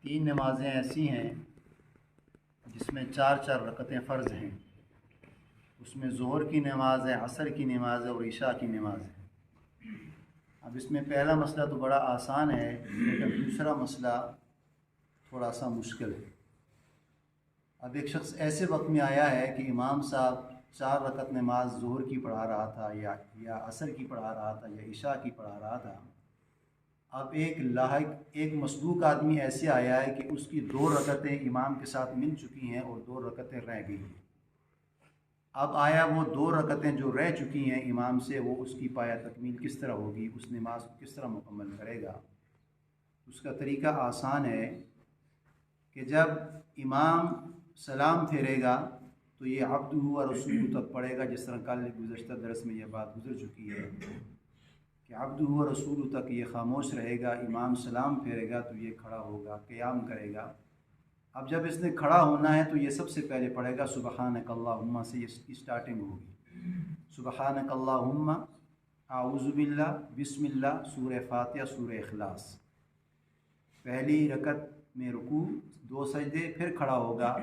تین نمازیں ایسی ہیں جس میں چار چار رکعتیں فرض ہیں. اس میں ظہر کی نماز ہے، عصر کی نماز ہے اور عشاء کی نماز ہے. اب اس میں پہلا مسئلہ تو بڑا آسان ہے، لیکن دوسرا مسئلہ تھوڑا سا مشکل ہے. اب ایک شخص ایسے وقت میں آیا ہے کہ امام صاحب 4 رکعت نماز ظہر کی پڑھا رہا تھا یا عصر کی پڑھا رہا تھا یا عشاء کی پڑھا رہا تھا. اب ایک مسبوق آدمی ایسے آیا ہے کہ اس کی 2 رکعتیں امام کے ساتھ مل چکی ہیں اور 2 رکعتیں رہ گئی ہیں. اب آیا وہ 2 رکعتیں جو رہ چکی ہیں امام سے، وہ اس کی پایہ تکمیل کس طرح ہوگی، اس نماز کو کس طرح مکمل کرے گا؟ اس کا طریقہ آسان ہے کہ جب امام سلام پھیرے گا تو یہ عبدہ و رسولہ تک پڑھے گا، جس طرح کل گزشتہ درس میں یہ بات گزر چکی ہے کہ عبدہ و رسولہ تک یہ خاموش رہے گا. امام سلام پھیرے گا تو یہ کھڑا ہوگا، قیام کرے گا. اب جب اس نے کھڑا ہونا ہے تو یہ سب سے پہلے پڑھے گا سبحانک اللہم سے، اس کی سٹارٹنگ ہوگی. سبحانک اللہم، اعوذ باللہ، بسم اللہ، سورہ فاتحہ، سورہ اخلاص. پہلی رکعت میں رکوع، 2 سجدے، پھر کھڑا ہوگا.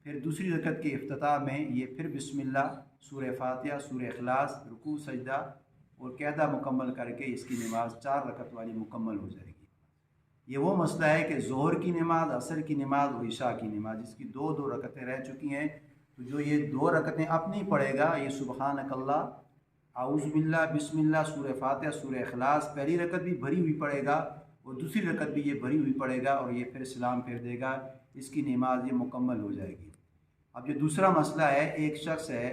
پھر دوسری رکعت کے افتتاح میں یہ پھر بسم اللہ، سورہ فاتحہ، سورہ اخلاص، رکوع، سجدہ اور قاعدہ مکمل کر کے اس کی نماز 4 رکعت والی مکمل ہو جائے گی. یہ وہ مسئلہ ہے کہ ظہر کی نماز، عصر کی نماز اور عشاء کی نماز، جس کی 2 رکعتیں رہ چکی ہیں، تو جو یہ 2 رکعتیں اپنی پڑھے گا، یہ سبحانک اللہ، اعوذ باللہ، بسم اللہ، سورہ فاتحہ، سورہ اخلاص، پہلی رکعت بھی بھری ہوئی پڑھے گا اور دوسری رکعت بھی یہ بھری ہوئی پڑھے گا اور یہ پھر سلام پھیر دے گا. اس کی نماز یہ مکمل ہو جائے گی. اب یہ دوسرا مسئلہ ہے، ایک شخص ہے،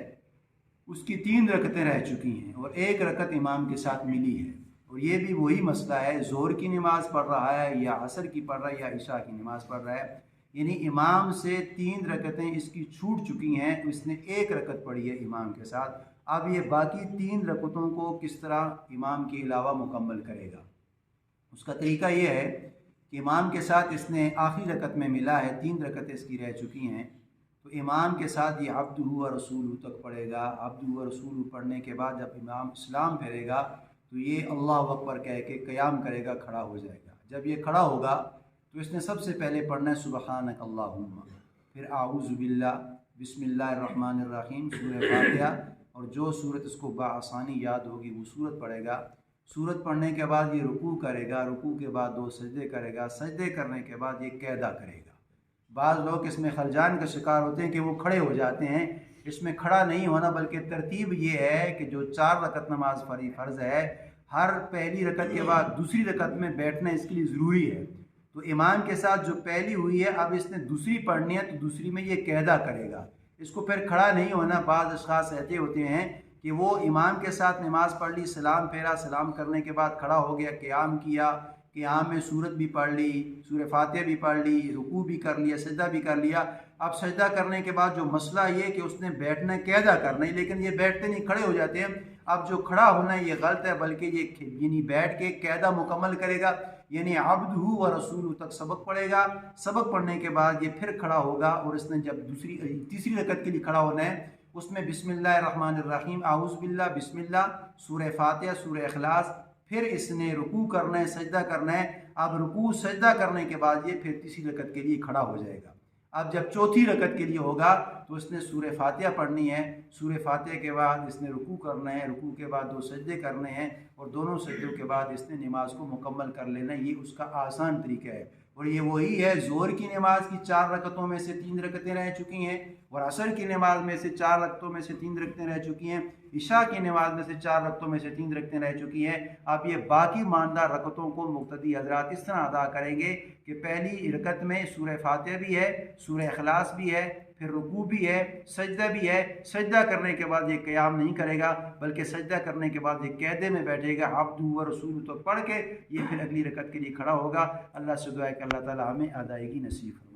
اس کی 3 رکعتیں رہ چکی ہیں اور 1 رکعت امام کے ساتھ ملی ہے، اور یہ بھی وہی مسئلہ ہے، ظہر کی نماز پڑھ رہا ہے یا عصر کی پڑھ رہا ہے یا عشاء کی نماز پڑھ رہا ہے. یعنی امام سے 3 رکعتیں اس کی چھوٹ چکی ہیں، اس نے 1 رکعت پڑھی ہے امام کے ساتھ. اب یہ باقی 3 رکعتوں کو کس طرح امام کے علاوہ مکمل کرے گا؟ اس کا طریقہ یہ ہے کہ امام کے ساتھ اس نے آخری رکعت میں ملا ہے، 3 رکعتیں اس کی رہ چکی ہیں، تو امام کے ساتھ یہ عبدہ و رسولہ تک پڑھے گا. عبدہ و رسولہ پڑھنے کے بعد جب امام اسلام پھیرے گا تو یہ اللہ اکبر کہہ کے قیام کرے گا، کھڑا ہو جائے گا. جب یہ کھڑا ہوگا تو اس نے سب سے پہلے پڑھنا ہے سبحانک اللہم، پھر اعوذ باللہ، بسم اللہ الرحمن الرحیم، سورہ فاتحہ، اور جو صورت اس کو بآسانی یاد ہوگی وہ صورت پڑھے گا. صورت پڑھنے کے بعد یہ رکوع کرے گا، رکوع کے بعد 2 سجدے کرے گا، سجدے کرنے کے بعد یہ قاعدہ کرے گا. بعض لوگ اس میں خلجان کا شکار ہوتے ہیں کہ وہ کھڑے ہو جاتے ہیں. اس میں کھڑا نہیں ہونا، بلکہ ترتیب یہ ہے کہ جو 4 رکعت نماز فرض ہے، ہر پہلی رکعت کے بعد دوسری رکعت میں بیٹھنا اس کے لیے ضروری ہے. تو امام کے ساتھ جو پہلی ہوئی ہے، اب اس نے دوسری پڑھنی ہے تو دوسری میں یہ قاعدہ کرے گا. اس کو پھر کھڑا نہیں ہونا. بعض اشخاص ایسے ہوتے ہیں کہ وہ امام کے ساتھ نماز پڑھ لی، سلام پھیرا، سلام کرنے کے بعد کھڑا ہو گیا، قیام کیا، قیام میں سورت بھی پڑھ لی، سورہ فاتحہ بھی پڑھ لی، رکوع بھی کر لیا، سجدہ بھی کر لیا. اب سجدہ کرنے کے بعد جو مسئلہ یہ کہ اس نے بیٹھنا قاعدہ کرنا ہے، لیکن یہ بیٹھتے نہیں، کھڑے ہو جاتے ہیں. اب جو کھڑا ہونا ہے یہ غلط ہے، بلکہ یہ یعنی بیٹھ کے قاعدہ مکمل کرے گا. یعنی عبدہ و رسولہ تک سبق پڑھے گا. سبق پڑھنے کے بعد یہ پھر کھڑا ہوگا اور اس نے جب تیسری رکعت کے لیے کھڑا ہونا ہے، اس میں بسم اللہ الرحمن الرحیم، اعوذ باللہ، بسم اللہ، سورہ فاتحہ، سورہ اخلاص، پھر اس نے رکوع کرنا ہے، سجدہ کرنا ہے. اب رکوع سجدہ کرنے کے بعد یہ پھر تیسری رکعت کے لیے کھڑا ہو جائے گا. اب جب چوتھی رکعت کے لیے ہوگا تو اس نے سورہ فاتحہ پڑھنی ہے. سورہ فاتحہ کے بعد اس نے رکوع کرنا ہے، رکوع کے بعد 2 سجدے کرنے ہیں اور دونوں سجدوں کے بعد اس نے نماز کو مکمل کر لینا. یہ اس کا آسان طریقہ ہے، اور یہ وہی ہے. ظہر کی نماز کی 4 رکعتوں میں سے 3 رکعتیں رہ چکی ہیں، اور عصر کی نماز میں سے 4 رکعتوں میں سے 3 رکعتیں رہ چکی ہیں. عشاء کی نماز میں سے 4 رکعتوں میں سے 3 رکعتیں رہ چکی ہیں. اب یہ باقی ماندہ رکعتوں کو مقتدی حضرات اس طرح ادا کریں گے کہ پہلی رکعت میں سورہ فاتحہ بھی ہے، سورہ اخلاص بھی ہے، پھر رکوع بھی ہے، سجدہ بھی ہے. سجدہ کرنے کے بعد یہ قیام نہیں کرے گا، بلکہ سجدہ کرنے کے بعد یہ قاعدے میں بیٹھے گا، عبدہ و رسولہ تک پڑھ کے یہ پھر اگلی رکعت کے لیے کھڑا ہوگا. اللہ سے دعا ہے کہ اللہ تعالی ہمیں ادائیگی نصیب کرے.